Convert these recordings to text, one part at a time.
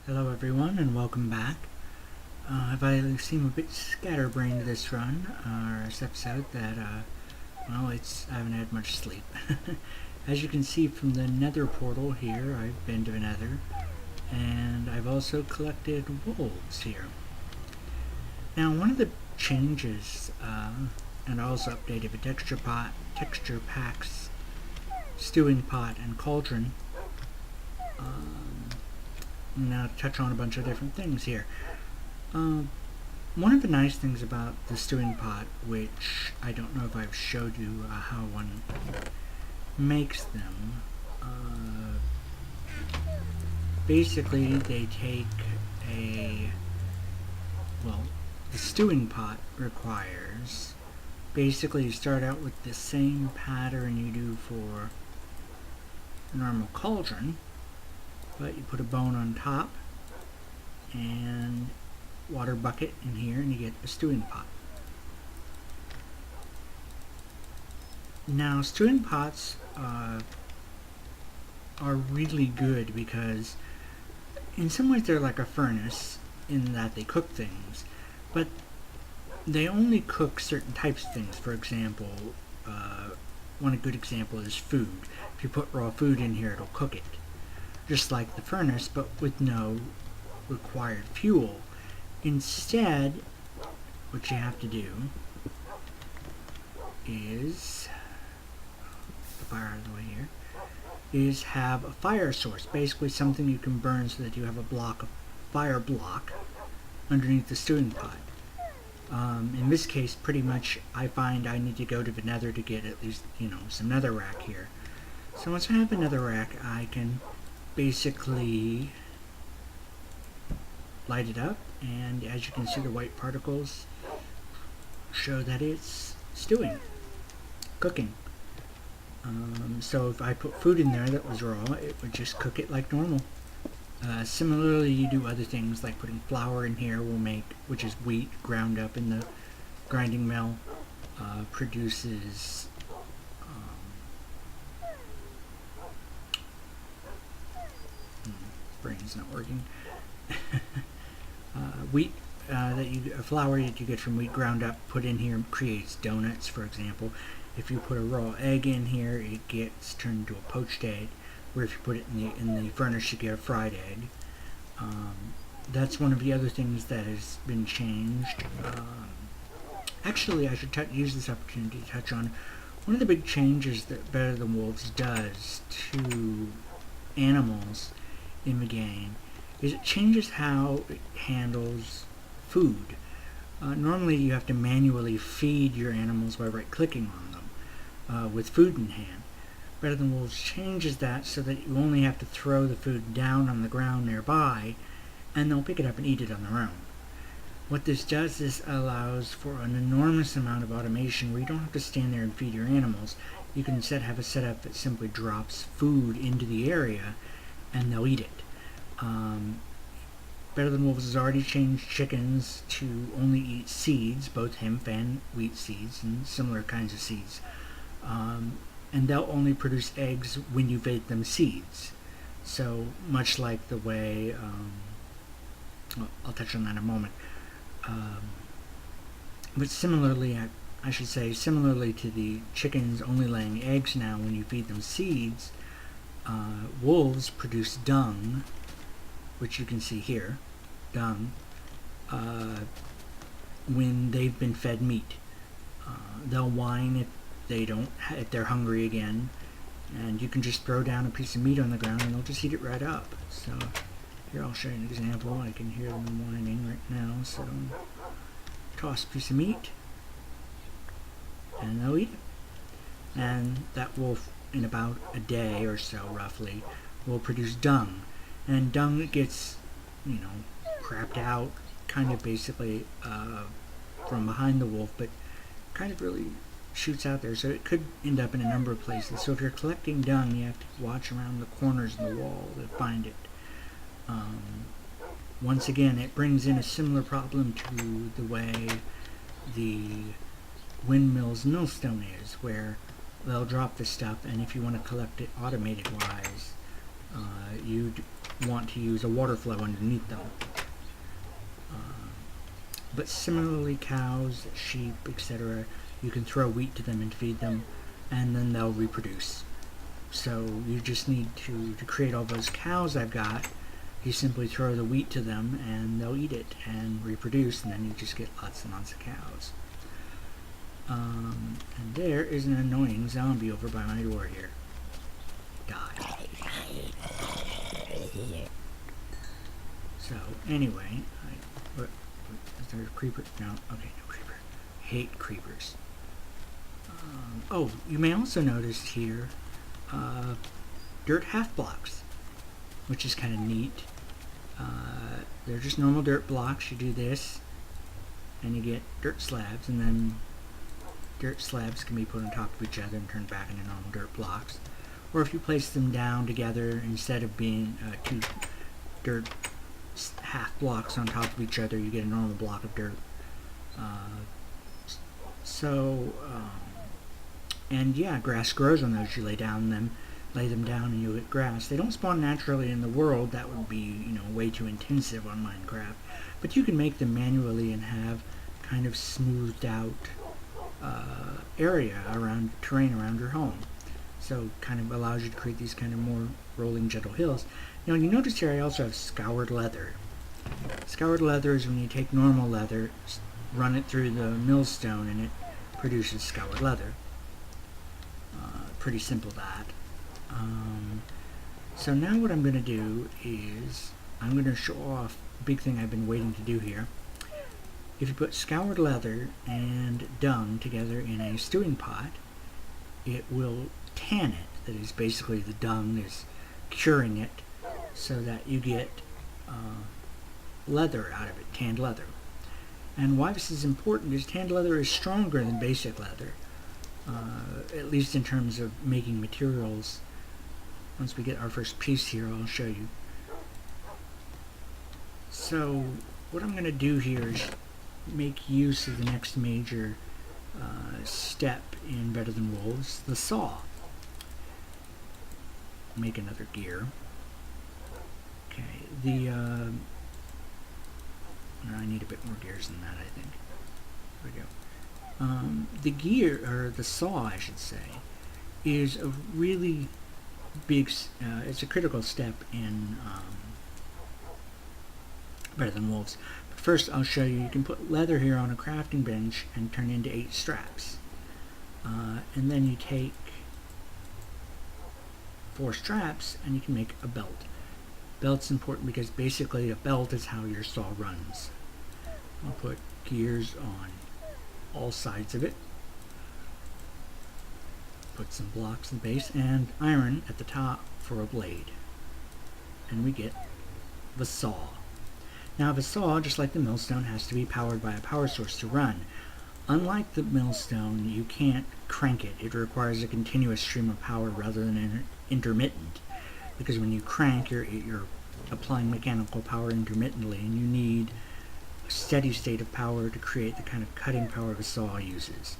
Hello everyone and welcome back. If I seem a bit scatterbrained this run, or this episode, I haven't had much sleep. As you can see from the nether portal here, I've been to the nether, and I've also collected wolves here. Now one of the changes, and I also updated the texture packs, stewing pot, and cauldron. Now touch on a bunch of different things here. One of the nice things about the stewing pot, which I don't know if I've showed you how one makes them, basically they take the stewing pot requires, basically you start out with the same pattern you do for a normal cauldron, but you put a bone on top and water bucket in here and you get a stewing pot. Now stewing pots are really good because in some ways they're like a furnace in that they cook things, but they only cook certain types of things. For example, one good example is food. If you put raw food in here, it'll cook it. Just like the furnace, but with no required fuel. Instead, what you have to do is, the fire out of the way here, is have a fire source, basically something you can burn so that you have a fire block underneath the stewing pot. In this case, pretty much I find I need to go to the nether to get at least, some netherrack here. So once I have a netherrack, I can basically light it up, and as you can see, the white particles show that it's stewing, cooking. So if I put food in there that was raw, it would just cook it like normal. Similarly, you do other things like putting flour in here which is wheat ground up in the grinding mill, produces brain's not working. Wheat flour that you get from wheat ground up put in here creates donuts, for example. If you put a raw egg in here, it gets turned into a poached egg. Where if you put it in the furnace, you get a fried egg. That's one of the other things that has been changed. Actually, I should use this opportunity to touch on one of the big changes that Better Than Wolves does to animals in the game is it changes how it handles food. Normally you have to manually feed your animals by right-clicking on them with food in hand. Better Than Wolves changes that so that you only have to throw the food down on the ground nearby and they'll pick it up and eat it on their own. What this does is allows for an enormous amount of automation where you don't have to stand there and feed your animals. You can instead have a setup that simply drops food into the area and they'll eat it. Better Than Wolves has already changed chickens to only eat seeds, both hemp and wheat seeds and similar kinds of seeds. And they'll only produce eggs when you feed them seeds. So much like the way, I'll touch on that in a moment. But similarly, I should say, similarly to the chickens only laying eggs now when you feed them seeds, wolves produce dung, which you can see here, dung, when they've been fed meat. They'll whine if they're hungry again, and you can just throw down a piece of meat on the ground and they'll just eat it right up. So here I'll show you an example. I can hear them whining right now, so toss a piece of meat and they'll eat it. And that wolf, in about a day or so roughly, will produce dung. And dung gets, crapped out kind of basically from behind the wolf, but kind of really shoots out there, so it could end up in a number of places. So if you're collecting dung, you have to watch around the corners of the wall to find it. Once again, it brings in a similar problem to the way the windmill's millstone is, where they'll drop this stuff, and if you want to collect it automated wise, you want to use a water flow underneath them. But similarly, cows, sheep, etc., you can throw wheat to them and feed them, and then they'll reproduce. So you just need to create all those cows I've got. You simply throw the wheat to them, and they'll eat it and reproduce, and then you just get lots and lots of cows. And there is an annoying zombie over by my door here. Die. So, anyway, is there a creeper? No, okay, no creeper. Hate creepers. Oh, you may also notice here dirt half blocks, which is kind of neat. They're just normal dirt blocks. You do this, and you get dirt slabs, and then dirt slabs can be put on top of each other and turned back into normal dirt blocks. Or if you place them down together, instead of being two dirt half blocks on top of each other, you get a normal block of dirt. And yeah, grass grows on those. You lay them down, and you'll get grass. They don't spawn naturally in the world. That would be, way too intensive on Minecraft. But you can make them manually and have kind of smoothed out terrain around your home. So kind of allows you to create these kind of more rolling, gentle hills. You notice here I also have scoured leather. Scoured leather is when you take normal leather, run it through the millstone, and it produces scoured leather. Pretty simple that. So now what I'm going to do is I'm going to show off a big thing I've been waiting to do here. If you put scoured leather and dung together in a stewing pot, it will tan it. That is, basically the dung is curing it so that you get leather out of it, tanned leather. And why this is important is tanned leather is stronger than basic leather, at least in terms of making materials. Once we get our first piece here, I'll show you. So what I'm going to do here is make use of the next major step in Better Than Wolves, the saw. Make another gear. Okay, I need a bit more gears than that, I think. There we go. The gear, or the saw, I should say, is a really big, it's a critical step in Better Than Wolves. But first, I'll show you can put leather here on a crafting bench and turn into 8 straps. And then you take 4 straps and you can make a belt. Belt's important because basically a belt is how your saw runs. I'll put gears on all sides of it. Put some blocks in the base and iron at the top for a blade. And we get the saw. Now the saw, just like the millstone, has to be powered by a power source to run. Unlike the millstone, you can't crank it. It requires a continuous stream of power rather than intermittent. Because when you crank, you're applying mechanical power intermittently, and you need a steady state of power to create the kind of cutting power a saw uses.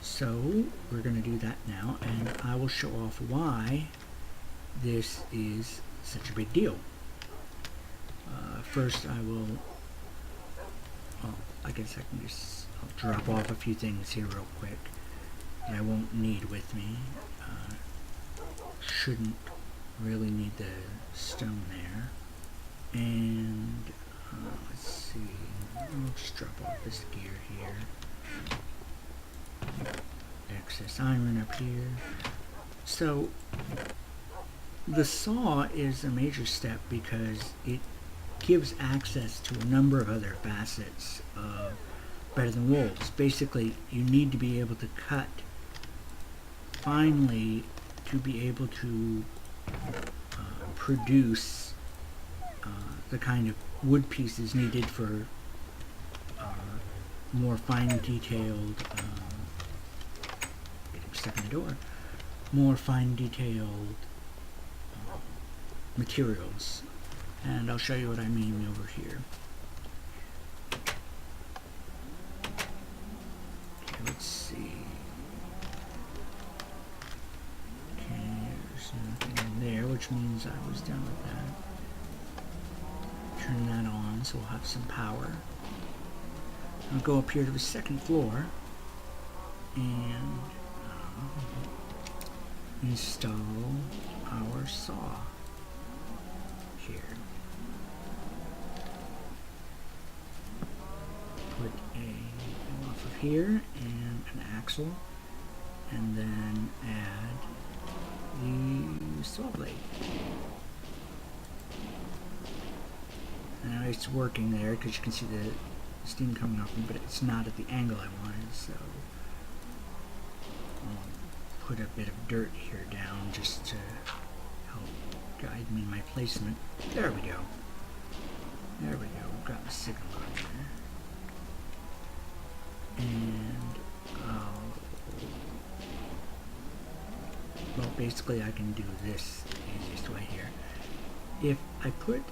So we're going to do that now, and I will show off why this is such a big deal. First I will, I guess I'll drop off a few things here real quick that I won't need with me. Shouldn't really need the stone there. And let's see, I'll just drop off this gear here. Excess iron up here. So the saw is a major step because it gives access to a number of other facets of Better Than Wolves. Basically, you need to be able to cut finely to be able to produce the kind of wood pieces needed for more fine detailed getting stuck in the door, more fine detailed materials. And I'll show you what I mean over here. Okay, let's see. Okay, there's nothing in there, which which means I was done with that. Turn that on so we'll have some power. I'll go up here to the second floor and install our saw here. Put a thing off of here and an axle, and then add the saw blade. Now it's working there because you can see the steam coming off, but it's not at the angle I wanted, so I'll put a bit of dirt here down just to help guide me in my placement. There we go. There we go. We've got the signal on there. And well, basically I can do this the easiest way here. If I put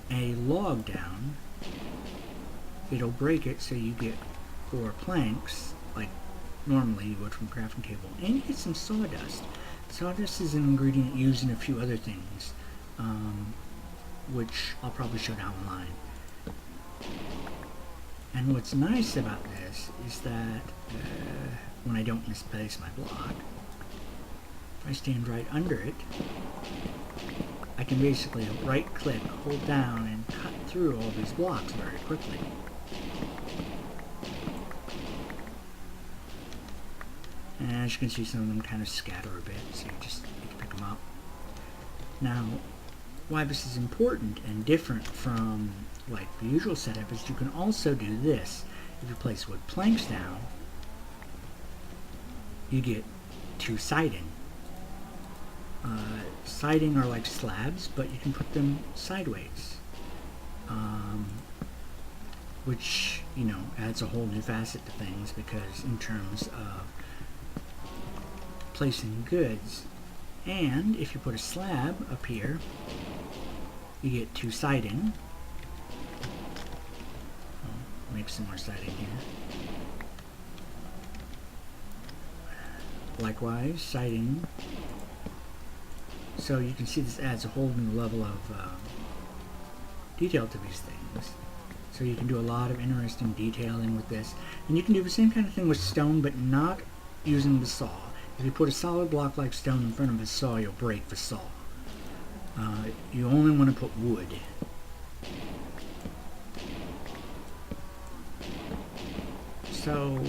a log down, it'll break it so you get 4 planks like normally you would from a crafting table, and you get some sawdust. Sawdust is an ingredient used in a few other things, which I'll probably show down the line. And what's nice about this is that when I don't misplace my block, if I stand right under it, I can basically right click, hold down, and cut through all these blocks very quickly. And as you can see, some of them kind of scatter a bit, so you just need to pick them up. Now, why this is important and different from like the usual setup is you can also do this. If you place wood planks down, you get 2 siding. Siding are like slabs, but you can put them sideways, which, you know, adds a whole new facet to things, because in terms of placing goods, and if you put a slab up here, you get 2 siding. I'll make some more siding here. Likewise, siding. So you can see this adds a whole new level of detail to these things. So you can do a lot of interesting detailing with this. And you can do the same kind of thing with stone, but not using the saw. If you put a solid block like stone in front of the saw, you'll break the saw. You only want to put wood. So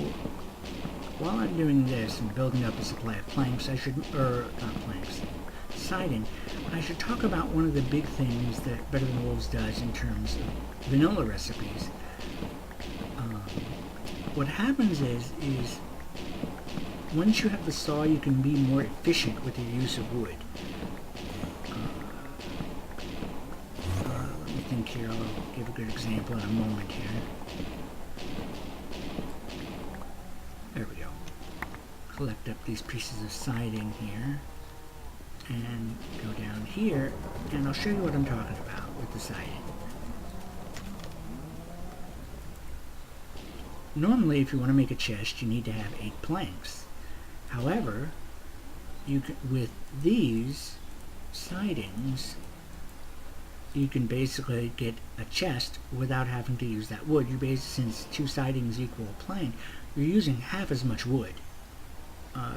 while I'm doing this and building up a supply of planks, I should, not planks, siding, I should talk about one of the big things that Better Than Wolves does in terms of vanilla recipes. What happens is once you have the saw, you can be more efficient with your use of wood. Let me think here. I'll give a good example in a moment here. There we go. Collect up these pieces of siding here and go down here, and I'll show you what I'm talking about with the siding. Normally, if you want to make a chest, you need to have 8 planks. However, you can, with these sidings, you can basically get a chest without having to use that wood. You basically, since 2 sidings equal a plank, you're using half as much wood.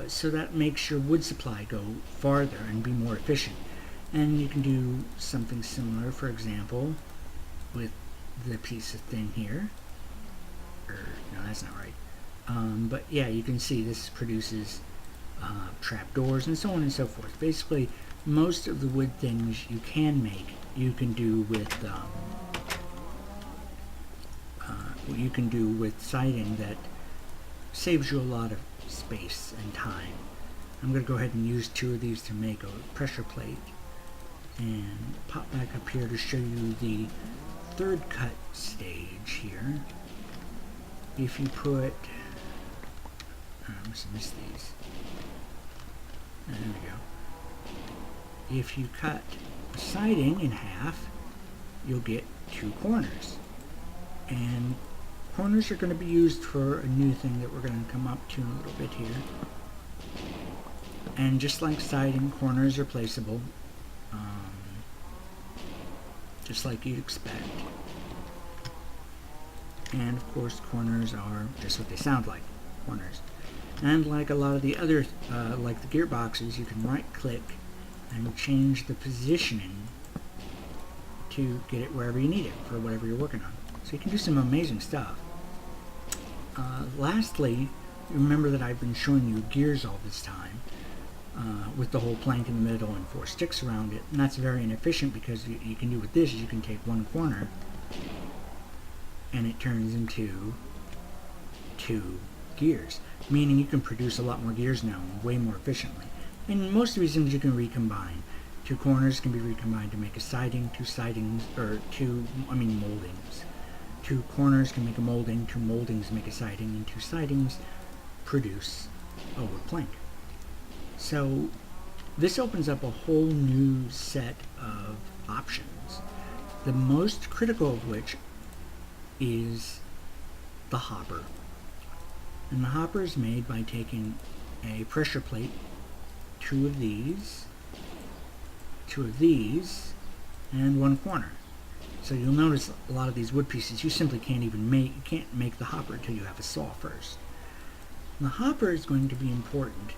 So that makes your wood supply go farther and be more efficient. And you can do something similar, for example, with the piece of thing here. No, that's not right. But yeah, you can see this produces trapdoors and so on and so forth. Basically, most of the wood things you can make, you can do with siding that saves you a lot of space and time. I'm going to go ahead and use 2 of these to make a pressure plate and pop back up here to show you the 3rd cut stage here. If you put, I must have missed these. There we go. If you cut a siding in half, you'll get 2 corners. And corners are going to be used for a new thing that we're going to come up to in a little bit here. And just like siding, corners are placeable. just like you'd expect. And of course, corners are just what they sound like, corners. And like a lot of the other, like the gearboxes, you can right-click and change the positioning to get it wherever you need it for whatever you're working on. So you can do some amazing stuff. Lastly, remember that I've been showing you gears all this time, with the whole plank in the middle and 4 sticks around it, and that's very inefficient because you can do with this is you can take one corner and it turns into 2 gears, meaning you can produce a lot more gears now way more efficiently. And most of these things you can recombine. 2 corners can be recombined to make a siding, 2 sidings, or moldings. 2 corners can make a molding, 2 moldings make a siding, and 2 sidings produce a wood plank. So this opens up a whole new set of options, the most critical of which is the hopper. And the hopper is made by taking a pressure plate, 2 of these, and 1 corner. So you'll notice a lot of these wood pieces you simply can't make the hopper until you have a saw first. And the hopper is going to be important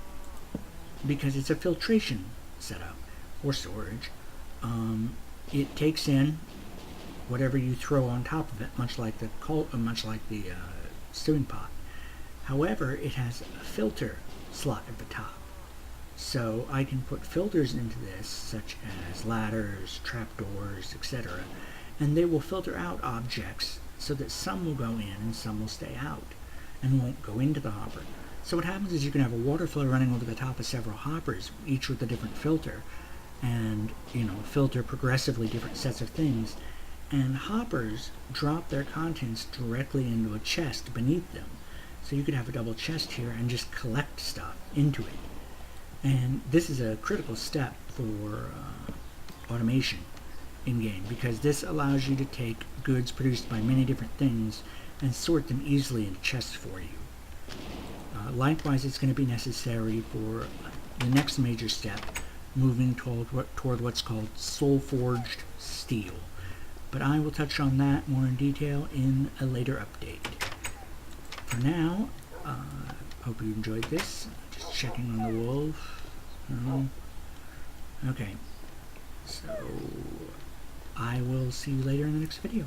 because it's a filtration setup or storage. It takes in whatever you throw on top of it, much like the stewing pot. However, it has a filter slot at the top. So I can put filters into this, such as ladders, trapdoors, etc., and they will filter out objects so that some will go in and some will stay out and won't go into the hopper. So what happens is you can have a water flow running over the top of several hoppers, each with a different filter, and filter progressively different sets of things. And hoppers drop their contents directly into a chest beneath them. So you could have a double chest here and just collect stuff into it. And this is a critical step for automation in-game, because this allows you to take goods produced by many different things and sort them easily into chests for you. Likewise, it's going to be necessary for the next major step, moving toward what's called soul-forged steel. But I will touch on that more in detail in a later update. For now, hope you enjoyed this. Just checking on the wolf. Okay, so I will see you later in the next video.